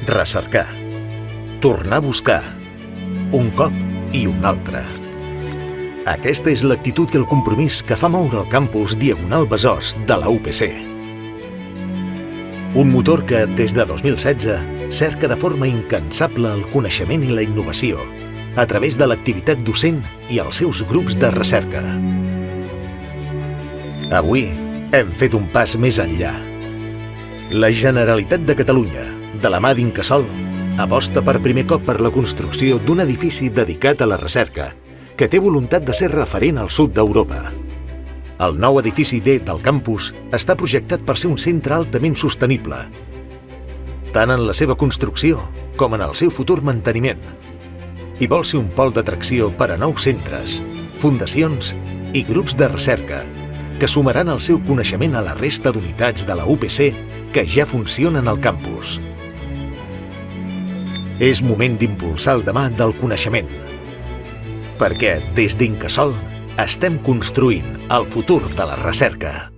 Recercar. Tornar a buscar. Un cop i un altre. Aquesta és l'actitud i el compromís que fa moure el campus Diagonal Besòs de la UPC. Un motor que, des de 2016, cerca de forma incansable el coneixement i la innovació a través de l'activitat docent i els seus grups de recerca. Avui hem fet un pas més enllà. La Generalitat de Catalunya, de la mà d'Incasòl, aposta per primer cop per la construcció d'un edifici dedicat a la recerca que té voluntat de ser referent al sud d'Europa. El nou edifici D del campus està projectat per ser un centre altament sostenible, tant en la seva construcció com en el seu futur manteniment, i vol ser un pol d'atracció per a nous centres, fundacions i grups de recerca que sumaran el seu coneixement a la resta d'unitats de la UPC que ja funcionen al campus. És moment d'impulsar el demà del coneixement, perquè des d'Incasòl estem construint el futur de la recerca.